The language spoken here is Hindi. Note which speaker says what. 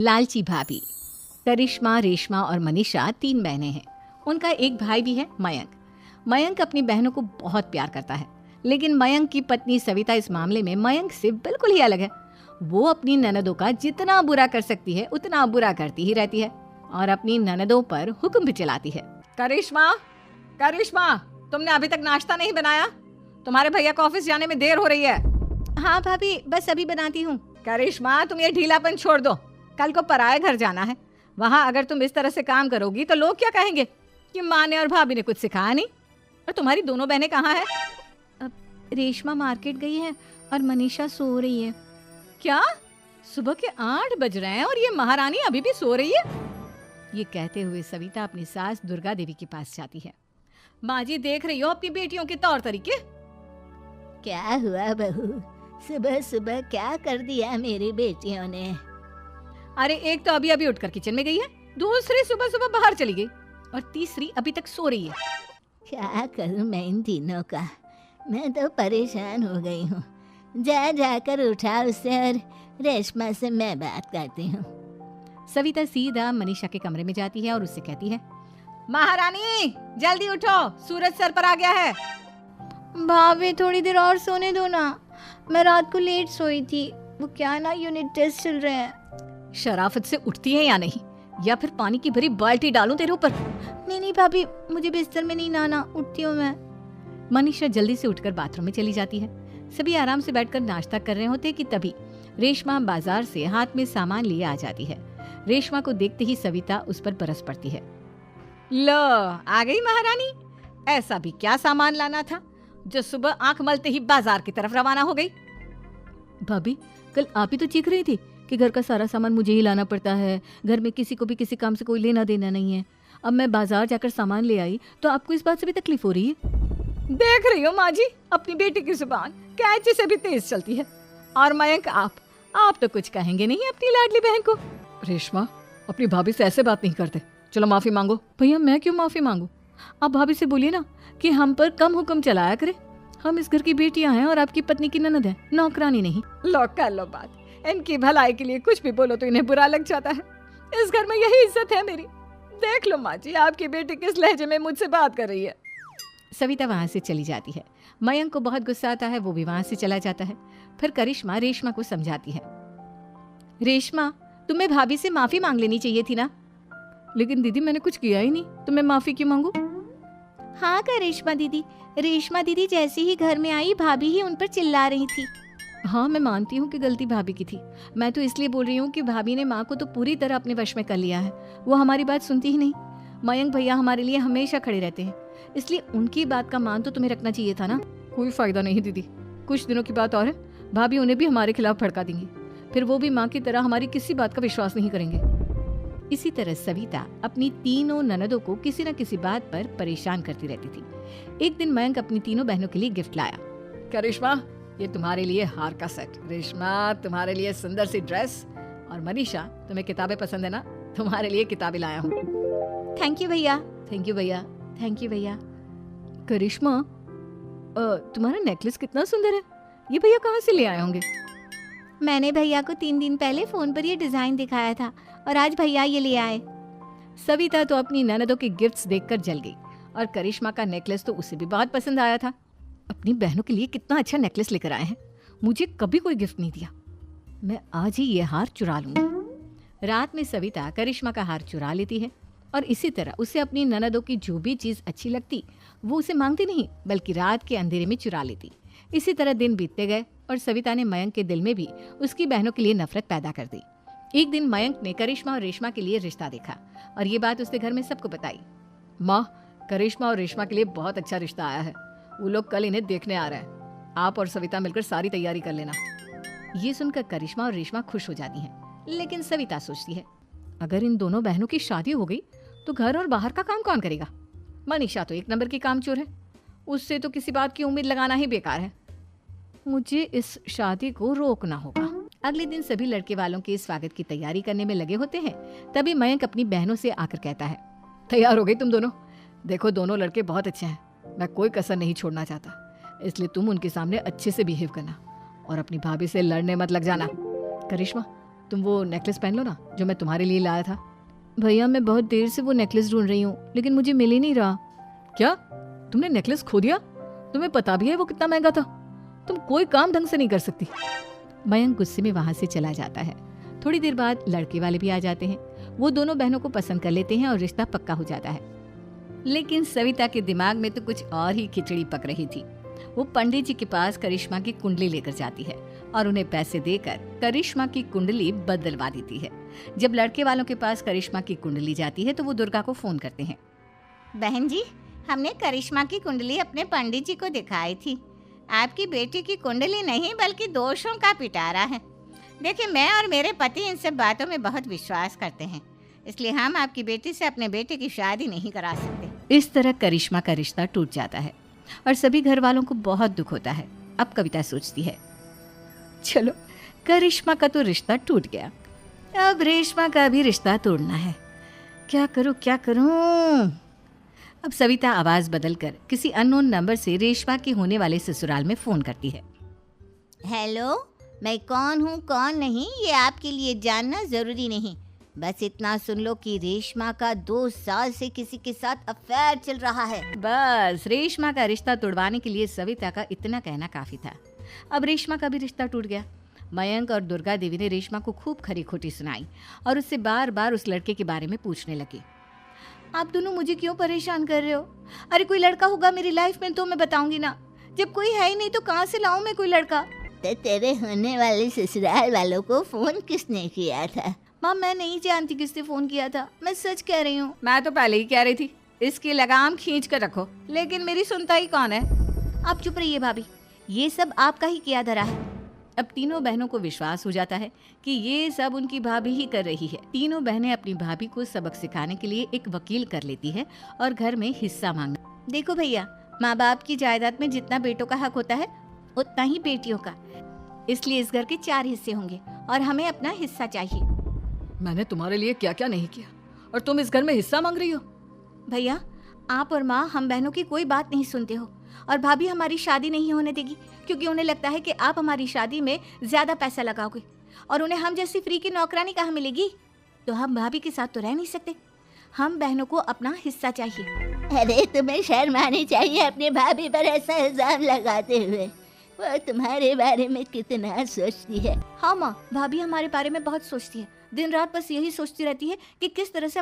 Speaker 1: लालची भाभी। करिश्मा, रेशमा और मनीषा 3 बहनें हैं। उनका एक भाई भी है, मयंक। मयंक अपनी बहनों को बहुत प्यार करता है, लेकिन मयंक की पत्नी सविता इस मामले में मयंक से बिल्कुल ही अलग है। वो अपनी ननदों का जितना बुरा कर सकती है उतना बुरा करती ही रहती है और अपनी ननदों पर हुक्म भी चलाती है। करिश्मा, करिश्मा, तुमने अभी तक नाश्ता नहीं बनाया? तुम्हारे भैया को ऑफिस जाने में देर हो रही है। हाँ भाभी, बस अभी बनाती हूँ। करिश्मा, तुम ये ढीलापन छोड़ दो। कल को पराये घर जाना है। वहाँ अगर तुम इस तरह से काम करोगी तो लोग क्या कहेंगे कि माँ ने और भाभी ने कुछ सिखाया नहीं। और तुम्हारी दोनों बहनें कहाँ हैं? अब रेशमा मार्केट गई है और मनीषा सो रही है। क्या? सुबह के 8 बज रहे हैं और ये महारानी अभी भी सो रही है? ये कहते हुए सविता अपनी सास दुर्गा देवी के पास जाती है। माँ जी, देख रही हो अपनी बेटियों के तौर तरीके?
Speaker 2: क्या हुआ बहू, सुबह सुबह क्या कर दिया मेरी बेटियों ने?
Speaker 1: अरे एक तो अभी अभी उठकर किचन में गई है, दूसरी सुबह सुबह बाहर चली गई और तीसरी अभी तक सो रही है।
Speaker 2: क्या करूं मैं इन तीनों का, मैं तो परेशान हो गई हूँ। जा जाकर उठा उसे और रेशमा से मैं बात करती हूँ।
Speaker 1: सविता सीधा मनीषा के कमरे में जाती है और उससे कहती है, महारानी जल्दी उठो, सूरज सर पर आ गया है।
Speaker 3: भाभी थोड़ी देर और सोने दो ना, मैं रात को लेट सोई थी। वो क्या ना, यूनिट टेस्ट चल रहे हैं।
Speaker 1: शराफत से उठती है या नहीं, या फिर पानी की भरी बाल्टी डालूं तेरे ऊपर?
Speaker 3: नहीं भाभी, मुझे बिस्तर में नहीं नहाना, उठती हूँ मैं।
Speaker 1: मनीषा जल्दी से उठकर बाथरूम में चली जाती है। सभी आराम से बैठकर नाश्ता कर रहे होते कि तभी रेशमा बाजार से हाथ में सामान लिए आ जाती है। रेशमा को देखते ही सविता उस पर बरस पड़ती है। लो, आ गई महारानी। ऐसा भी क्या सामान लाना था जो सुबह आंख मलते ही बाजार की तरफ रवाना हो गई? भाभी, कल आप ही तो चीख रही थी कि घर का सारा सामान मुझे ही लाना पड़ता है, घर में किसी को भी किसी काम से कोई लेना देना नहीं है। अब मैं बाजार जाकर सामान ले आई तो आपको इस बात से भी तकलीफ हो रही है? देख रही हो माँ जी, अपनी बेटी की जुबान कैंची से भी तेज चलती है। और मयंक, आप तो कुछ कहेंगे नहीं अपनी लाडली बहन को? रेशमा, अपनी भाभी से ऐसे बात नहीं करते। चलो माफी मांगो। भैया, मैं क्यों माफी मांगू? आप भाभी से बोलिए ना कि हम पर कम हुक्म चलाया करे। हम इस घर की बेटियां हैं और आपकी पत्नी की ननद है, नौकरानी नहीं। लो कर लो बात, इनकी भलाई के लिए कुछ भी बोलो तो इन्हें बुरा लग जाता है। इस घर में यही इज्जत है मेरी। देख लो माँ जी, आपकी बेटी किस लहजे में मुझसे बात कर रही है। सविता वहां से चली जाती है। मयंक को बहुत गुस्सा आता है, वो भी वहां से चला जाता है। फिर करिश्मा रेशमा को समझाती है, रेशमा, तुम्हें भाभी से माफी मांग लेनी चाहिए थी ना। लेकिन दीदी, मैंने कुछ किया ही नहीं तो मैं माफी क्यों मांगू?
Speaker 3: हाँ करिश्मा दीदी, रेशमा दीदी जैसे ही घर में आई भाभी ही उन पर चिल्ला रही थी।
Speaker 1: हाँ, मैं मानती हूँ कि गलती भाभी की थी। मैं तो इसलिए बोल रही हूँ कि भाभी ने माँ को तो पूरी तरह अपने वश में कर लिया है। वो हमारी बात सुनती ही नहीं। मयंक भैया हमारे लिए हमेशा खड़े रहते हैं, इसलिए उनकी बात का मान तो तुम्हें रखना चाहिए था ना। कोई फायदा नहीं दीदी, कुछ दिनों की बात और है, भाभी उन्हें भी हमारे खिलाफ भड़का देंगी। फिर वो भी माँ की तरह हमारी किसी बात का विश्वास नहीं करेंगे। इसी तरह सविता अपनी तीनों ननदों को किसी न किसी बात पर परेशान करती रहती थी। एक दिन मयंक अपनी तीनों बहनों के लिए गिफ्ट लाया। करिश्मा, ये तुम्हारे लिए हार का सेट। रेशमा, तुम्हारे लिए सुंदर सी ड्रेस। और मनीषा, तुम्हें किताबें पसंद है ना, तुम्हारे लिए किताबें लाया हूँ।
Speaker 3: थैंक यू भैया।
Speaker 1: थैंक यू भैया। थैंक यू भैया। करिश्मा, तुम्हारा नेकलेस कितना सुंदर है, ये भैया कहाँ से ले आए होंगे?
Speaker 3: मैंने भैया को 3 दिन पहले फोन पर ये डिजाइन दिखाया था और आज भैया ये ले आए।
Speaker 1: सविता तो अपनी ननदों के गिफ्ट्स देखकर जल गई और करिश्मा का नेकलेस तो उसे भी बहुत पसंद आया था। अपनी बहनों के लिए कितना अच्छा नेकलेस लेकर आए हैं, मुझे कभी कोई गिफ्ट नहीं दिया। मैं आज ही ये हार चुरा लूंगी। रात में सविता करिश्मा का हार चुरा लेती है और इसी तरह उसे अपनी ननदों की जो भी चीज अच्छी लगती वो उसे मांगती नहीं, बल्कि रात के अंधेरे में चुरा लेती। इसी तरह दिन बीतते गए और सविता ने मयंक के दिल में भी उसकी बहनों के लिए नफरत पैदा कर दी। एक दिन मयंक ने करिश्मा और रेशमा के लिए रिश्ता देखा और ये बात उसने घर में सबको बताई। माँ, करिश्मा और रेशमा के लिए बहुत अच्छा रिश्ता आया है, वो लोग कल इन्हें देखने आ रहे हैं। आप और सविता मिलकर सारी तैयारी कर लेना। ये सुनकर करिश्मा और रेशमा खुश हो जाती हैं, लेकिन सविता सोचती है, अगर इन दोनों बहनों की शादी हो गई तो घर और बाहर का काम कौन करेगा? मनीषा तो 1 नंबर की कामचोर है, उससे तो किसी बात की उम्मीद लगाना ही बेकार है। मुझे इस शादी को रोकना होगा। अगले दिन सभी लड़के वालों के स्वागत की तैयारी करने में लगे होते हैं। तभी मयंक अपनी बहनों से आकर कहता है, तैयार हो गई तुम दोनों? देखो, दोनों लड़के बहुत अच्छे हैं, मैं कोई कसर नहीं छोड़ना चाहता, इसलिए तुम उनके सामने अच्छे से बिहेव करना और अपनी भाभी से लड़ने मत लग जाना। करिश्मा, तुम वो नेकलेस पहन लो ना जो मैं तुम्हारे लिए लाया था। भैया मैं बहुत देर से वो नेकलेस ढूंढ रही हूँ लेकिन मुझे मिल ही नहीं रहा। क्या तुमने नेकलेस खो दिया? तुम्हें पता भी है वो कितना महंगा था। तुम कोई काम ढंग से नहीं कर सकती। मयंक गुस्से में वहां से चला जाता है। थोड़ी देर बाद लड़के वाले भी आ जाते हैं। वो दोनों बहनों को पसंद कर लेते हैं और रिश्ता पक्का हो जाता है। लेकिन सविता के दिमाग में तो कुछ और ही खिचड़ी पक रही थी। वो पंडित जी के पास करिश्मा की कुंडली लेकर जाती है और उन्हें पैसे देकर करिश्मा की कुंडली बदलवा देती है। जब लड़के वालों के पास करिश्मा की कुंडली जाती है तो वो दुर्गा को फोन करते हैं।
Speaker 2: बहन जी, हमने करिश्मा की कुंडली अपने पंडित जी को दिखाई थी। आपकी बेटी की कुंडली नहीं बल्कि दोषों का पिटारा है। देखिए, मैं और मेरे पति इन सब बातों में बहुत विश्वास करते हैं, इसलिए हम आपकी बेटी से अपने बेटे की शादी नहीं करा सकते।
Speaker 1: इस तरह करिश्मा का रिश्ता टूट जाता है और सभी घर वालों को बहुत दुख होता है। अब कविता सोचती है, चलो करिश्मा का तो रिश्ता टूट गया, अब रेशमा का भी रिश्ता तोड़ना है। क्या करूं? अब सविता आवाज बदलकर किसी अननोन नंबर से रेशमा के होने वाले ससुराल में फोन करती है।
Speaker 2: हेलो, मैं कौन हूँ कौन नहीं ये आपके लिए जानना जरूरी नहीं। बस इतना सुन लो कि रेशमा का 2 साल से किसी के साथ अफेयर चल रहा है।
Speaker 1: बस रेशमा का रिश्ता तोड़वाने के लिए सविता का इतना कहना काफी था। अब रेशमा का भी रिश्ता टूट गया। मयंक और दुर्गा देवी ने रेशमा को खूब खरी खोटी सुनाई और उससे बार बार उस लड़के के बारे में पूछने लगे। आप दोनों मुझे क्यों परेशान कर रहे हो? अरे कोई लड़का होगा मेरी लाइफ में तो मैं बताऊंगी ना। जब कोई है ही नहीं तो कहाँ से लाऊं मैं कोई लड़का?
Speaker 2: तो तेरे होने वाले ससुराल वालों को फोन किसने किया था?
Speaker 3: माँ, मैं नहीं जानती किसने फोन किया था, मैं सच कह रही हूँ।
Speaker 1: मैं तो पहले ही कह रही थी इसकी लगाम खींच कर रखो, लेकिन मेरी सुनता ही कौन है।
Speaker 3: आप चुप रहिए भाभी, ये सब आपका ही किया धरा है।
Speaker 1: अब तीनों बहनों को विश्वास हो जाता है कि ये सब उनकी भाभी ही कर रही है। तीनों बहनें अपनी भाभी को सबक सिखाने के लिए एक वकील कर लेती है और घर में हिस्सा मांगना।
Speaker 3: देखो भैया, माँ बाप की जायदाद में जितना बेटों का हक होता है उतना ही बेटियों का, इसलिए इस घर के 4 हिस्से होंगे और हमें अपना हिस्सा चाहिए।
Speaker 1: मैंने तुम्हारे लिए क्या क्या नहीं किया और तुम इस घर में हिस्सा मांग रही हो?
Speaker 3: भैया, आप और माँ हम बहनों की कोई बात नहीं सुनते हो और भाभी हमारी शादी नहीं होने देगी क्योंकि उन्हें लगता है कि आप हमारी शादी में ज्यादा पैसा लगाओगे और उन्हें हम जैसी फ्री की नौकरानी कहाँ मिलेगी। तो हम भाभी के साथ तो रह नहीं सकते, हम बहनों को अपना हिस्सा चाहिए।
Speaker 2: अरे तुम्हें शर्म आनी चाहिए अपने भाभी पर ऐसा इल्जाम लगाते हुए। वो तुम्हारे बारे में कितना सोचती है।
Speaker 3: हाँ माँ, भाभी हमारे बारे में बहुत सोचती है। दिन रात बस यही सोचती रहती है कि किस तरह से